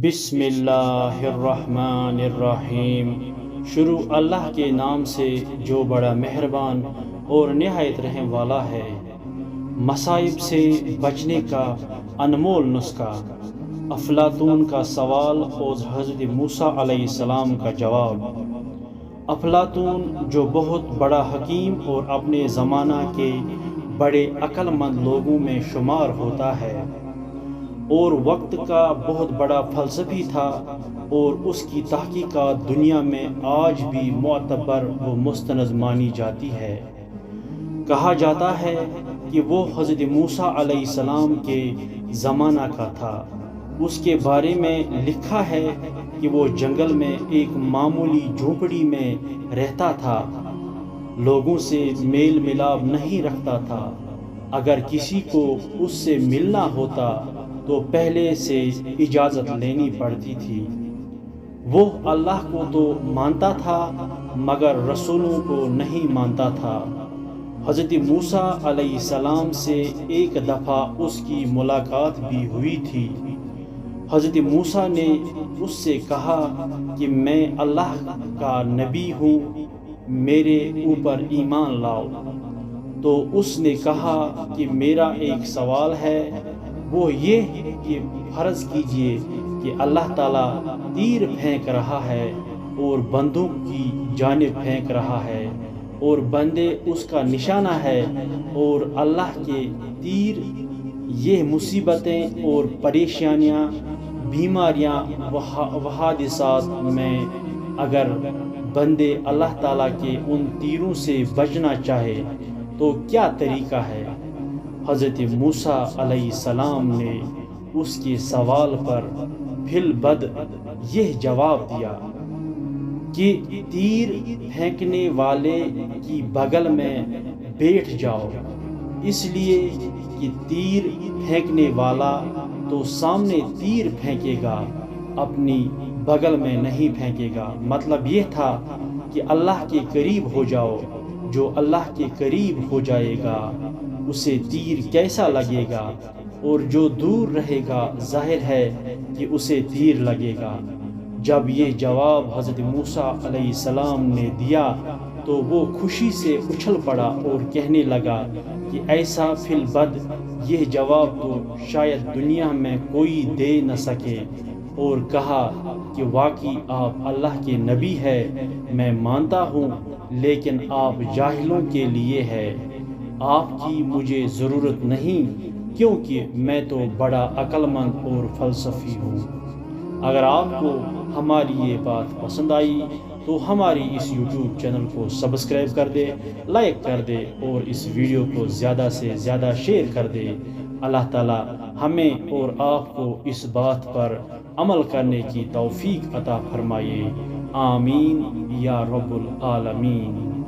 بسم اللہ الرحمن الرحیم۔ شروع اللہ کے نام سے جو بڑا مہربان اور نہایت رحم والا ہے۔ مصائب سے بچنے کا انمول نسخہ، افلاطون کا سوال اور حضرت موسیٰ علیہ السلام کا جواب۔ افلاطون جو بہت بڑا حکیم اور اپنے زمانہ کے بڑے عقل مند لوگوں میں شمار ہوتا ہے اور وقت کا بہت بڑا فلسفی تھا، اور اس کی تحقیقات دنیا میں آج بھی معتبر و مستند مانی جاتی ہے۔ کہا جاتا ہے کہ وہ حضرت موسیٰ علیہ السلام کے زمانہ کا تھا۔ اس کے بارے میں لکھا ہے کہ وہ جنگل میں ایک معمولی جھونپڑی میں رہتا تھا، لوگوں سے میل ملاپ نہیں رکھتا تھا۔ اگر کسی کو اس سے ملنا ہوتا تو پہلے سے اجازت لینی پڑتی تھی۔ وہ اللہ کو تو مانتا تھا مگر رسولوں کو نہیں مانتا تھا۔ حضرت موسیٰ علیہ السلام سے ایک دفعہ اس کی ملاقات بھی ہوئی تھی۔ حضرت موسیٰ نے اس سے کہا کہ میں اللہ کا نبی ہوں، میرے اوپر ایمان لاؤ۔ تو اس نے کہا کہ میرا ایک سوال ہے، وہ یہ کہ فرض کیجئے کہ اللہ تعالیٰ تیر پھینک رہا ہے اور بندوں کی جانب پھینک رہا ہے، اور بندے اس کا نشانہ ہے، اور اللہ کے تیر یہ مصیبتیں اور پریشانیاں، بیماریاں و حادثات میں اگر بندے اللہ تعالیٰ کے ان تیروں سے بچنا چاہے تو کیا طریقہ ہے؟ حضرت موسیٰ علیہ السلام نے اس کے سوال پر فی البدء یہ جواب دیا کہ تیر پھینکنے والے کی بغل میں بیٹھ جاؤ، اس لیے کہ تیر پھینکنے والا تو سامنے تیر پھینکے گا، اپنی بغل میں نہیں پھینکے گا۔ مطلب یہ تھا کہ اللہ کے قریب ہو جاؤ، جو اللہ کے قریب ہو جائے گا اسے تیر کیسا لگے گا، اور جو دور رہے گا ظاہر ہے کہ اسے تیر لگے گا۔ جب یہ جواب حضرت موسیٰ علیہ السلام نے دیا تو وہ خوشی سے اچھل پڑا اور کہنے لگا کہ ایسا فی البدء یہ جواب تو شاید دنیا میں کوئی دے نہ سکے، اور کہا کہ واقعی آپ اللہ کے نبی ہے، میں مانتا ہوں، لیکن آپ جاہلوں کے لیے ہے، آپ کی مجھے ضرورت نہیں، کیونکہ میں تو بڑا عقل مند اور فلسفی ہوں۔ اگر آپ کو ہماری یہ بات پسند آئی تو ہماری اس یوٹیوب چینل کو سبسکرائب کر دے، لائک کر دے اور اس ویڈیو کو زیادہ سے زیادہ شیئر کر دے۔ اللہ تعالی ہمیں اور آپ کو اس بات پر عمل کرنے کی توفیق عطا فرمائے۔ آمین یا رب العالمین۔